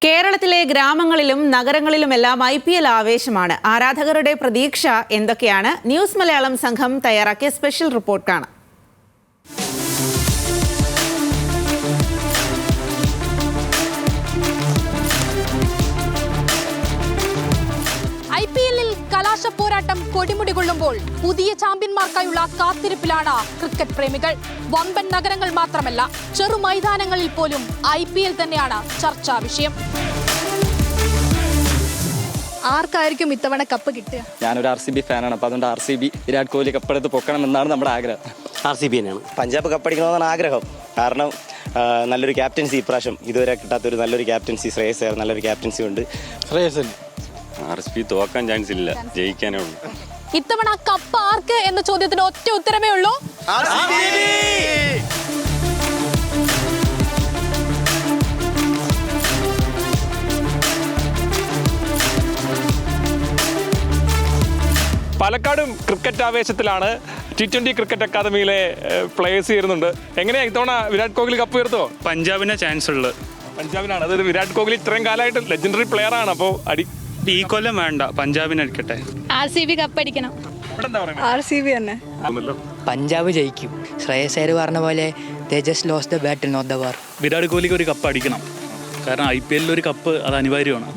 കേരളത്തിലെ ഗ്രാമങ്ങളിലും നഗരങ്ങളിലുമെല്ലാം IPL ആവേശമാണ്. ആരാധകരുടെ പ്രതീക്ഷ എന്തൊക്കെയാണ്? ന്യൂസ് മലയാളം സംഘം തയ്യാറാക്കിയ സ്പെഷ്യൽ റിപ്പോർട്ട് കാണാം. IPL-ൽ കലാശ പോരാട്ടം കൊടിമുടി കൊള്ളുമ്പോൾ പുതിയ ചാമ്പ്യന്മാർക്കായുള്ള കാത്തിരിപ്പിലാണ് ക്രിക്കറ്റ് പ്രേമികൾ. വമ്പൻ നഗരങ്ങൾ മാത്രമല്ല, ചെറു മൈതാനങ്ങളിൽ പോലും IPL തന്നെയാണ് ചർച്ചാ വിഷയം. ആർക്കായിരിക്കും ഇത്തവണ കപ്പ് കിട്ടുക? ഞാനൊരു RCB ഫാനാണ്. അപ്പോൾ അതുകൊണ്ട് RCB വിരാട് കോഹ്ലി കപ്പെടുത്ത് പൊക്കണം എന്നാണ് നമ്മുടെ ആഗ്രഹം. RCB തന്നെയാണ്. പഞ്ചാബ് കപ്പടിക്കണമെന്നാണ് ആഗ്രഹം. കാരണം നല്ലൊരു ക്യാപ്റ്റൻസി ഇപ്രാവശ്യം ഇതുവരെ കിട്ടാത്തൊരു നല്ലൊരു ക്യാപ്റ്റൻസി. ശ്രേയസ് അയ്യർ നല്ലൊരു ക്യാപ്റ്റൻസി ഉണ്ട്. RCB തോക്കാൻ ചാൻസ് ഇല്ല, ജയിക്കാനേ ഉള്ളൂ. ഇത്തവണ കപ്പ് ആർക്ക് എന്ന ചോദ്യത്തിന് ഒറ്റ ഉത്തരമേ ഉള്ളൂ, പാലക്കാടും ക്രിക്കറ്റ് ആവേശത്തിലാണ്. T20 ക്രിക്കറ്റ് അക്കാദമിയിലെ പ്ലേയേഴ്സ് ചേരുന്നുണ്ട്. എങ്ങനെയാ ഇത്തവണ വിരാട് കോഹ്ലി കപ്പ് ഉയർത്തോ? പഞ്ചാബിനെ ചാൻസ് ഉള്ളത്. പഞ്ചാബിനാണ്. അതൊരു വിരാട് കോഹ്ലി ഇത്രയും കാലമായിട്ട് ലെജൻഡറി പ്ലെയർ ആണ്. അപ്പോൾ ഈ കൊല്ലം വേണ്ട, പഞ്ചാബിനെ അടിക്കട്ടെ. RCB കപ്പടിക്കണം. RCB തന്നെ. പഞ്ചാബ് ജയിക്കും. ശ്രേയസ് അയ്യർ പറഞ്ഞ പോലെ they just lost the battle, not the war. Virat കോഹ്ലിക്ക് ഒരു കപ്പ് അടിക്കണം. കാരണം IPL ഒരു കപ്പ് അത് അനിവാര്യമാണ്.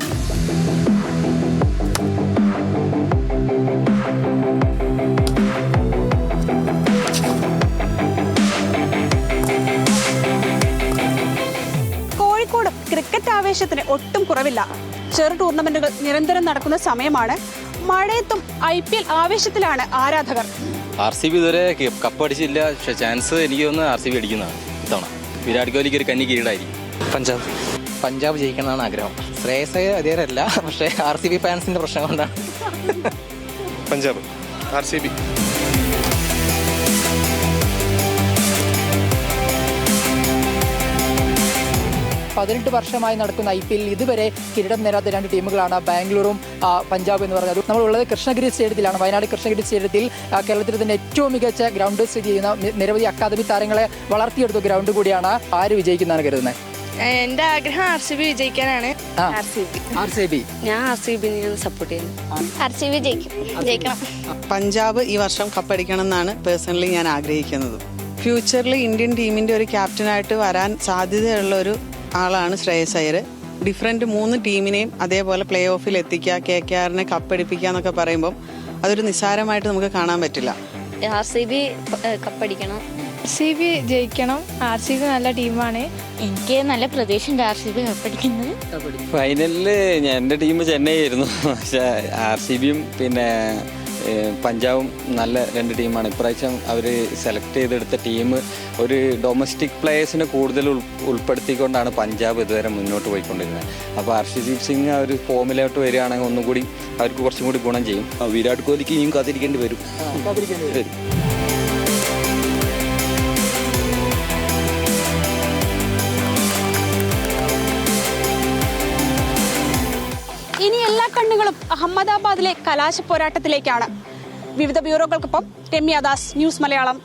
കോഴിക്കോട് ക്രിക്കറ്റ് ആവേശത്തിന് ഒട്ടും കുറവില്ല. ചെറു ടൂർണമെന്റുകൾ നിരന്തരം നടക്കുന്ന സമയമാണ്. മഴയത്തും IPL ആവേശത്തിലാണ് ആരാധകർ. RCB ഇതുവരെ കപ്പ് അടിച്ചില്ല. പക്ഷേ ചാൻസ് എനിക്ക് തോന്നുന്നു RCB അടിക്കുന്നതാണ് ഇത്തവണ. വിരാട് കോഹ്ലിക്ക് ഒരു കന്നി കീഴായിരിക്കും. പഞ്ചാബ് ജയിക്കണമെന്നാണ് ആഗ്രഹം. ശ്രേയസ് അയ്യർ അതേരല്ല, പക്ഷേ RCB ഫാൻസിന്റെ പ്രശ്നം കൊണ്ടാണ്. പഞ്ചാബ് RCB. 18 വർഷമായി നടക്കുന്ന IPL ഇതുവരെ കിരീടം നേടാത്ത രണ്ട് ടീമുകളാണ് ബാംഗ്ലൂരും പഞ്ചാബ് എന്ന് പറയുന്നത്. നമ്മളുള്ളത് കൃഷ്ണഗിരി സ്റ്റേഡിയത്തിലാണ്. വയനാട് കൃഷ്ണഗിരി സ്റ്റേഡിയത്തിൽ കേരളത്തിൽ തന്നെ ഏറ്റവും മികച്ച ഗ്രൗണ്ട് സ്ഥിതി ചെയ്യുന്ന നിരവധി അക്കാദമി താരങ്ങളെ വളർത്തിയെടുത്ത ഗ്രൗണ്ട് കൂടിയാണ്. ആര് വിജയിക്കുന്നതാണ് കരുതുന്നത്? എന്റെ ആഗ്രഹം RCB വിജയിക്കാനാണ്. RCB. ഞാൻ RCB സപ്പോർട്ട് ചെയ്യുന്നു. RCB ജയിക്കണം. പഞ്ചാബ് ഈ വർഷം കപ്പടിക്കണം എന്നാണ് പേഴ്സണലി ഞാൻ ആഗ്രഹിക്കുന്നത്. ഫ്യൂച്ചറിൽ ഇന്ത്യൻ ടീമിന്റെ ഒരു ക്യാപ്റ്റനായിട്ട് വരാൻ സാധ്യതയുള്ള ഒരു ആളാണ് ശ്രേയസ് അയ്യർ. ഡിഫറെന്റ് 3 ടീമിനെയും അതേപോലെ പ്ലേ ഓഫിൽ എത്തിക്കുക, KKRനെ കപ്പടിപ്പിക്കുക എന്നൊക്കെ പറയുമ്പോൾ അതൊരു നിസ്സാരമായിട്ട് നമുക്ക് കാണാൻ പറ്റില്ല. RCB കപ്പടിക്കണം. RCB ജയിക്കണം. RCB നല്ല ടീമാണ്. എനിക്ക് നല്ല പ്രതീക്ഷയുണ്ട് RCB കപ്പടിക്കുന്നത്. ഫൈനലിൽ എൻ്റെ ടീം ചെന്നൈ ആയിരുന്നു. പക്ഷേ RCBയും പിന്നെ പഞ്ചാബും നല്ല രണ്ട് ടീമാണ്. ഇപ്രാവശ്യം അവർ സെലക്ട് ചെയ്തെടുത്ത ടീം ഒരു ഡൊമസ്റ്റിക് പ്ലേയേഴ്സിനെ കൂടുതൽ ഉൾപ്പെടുത്തിക്കൊണ്ടാണ് പഞ്ചാബ് ഇതുവരെ മുന്നോട്ട് പോയിക്കൊണ്ടിരുന്നത്. അപ്പോൾ ഹർഷദീപ് സിംഗ് ആ ഒരു ഫോമിലോട്ട് വരികയാണെങ്കിൽ ഒന്നും കൂടി അവർക്ക് കുറച്ചും കൂടി ഗുണം ചെയ്യും. വിരാട് കോഹ്ലിക്ക് ഇനിയും കാത്തിരിക്കേണ്ടി വരും. ഇനി എല്ലാ കണ്ണുകളും അഹമ്മദാബാദിലെ കലാശ പോരാട്ടത്തിലേക്കാണ്. വിവിധ ബ്യൂറോകൾക്കൊപ്പം രമ്യ ദാസ്, ന്യൂസ് മലയാളം.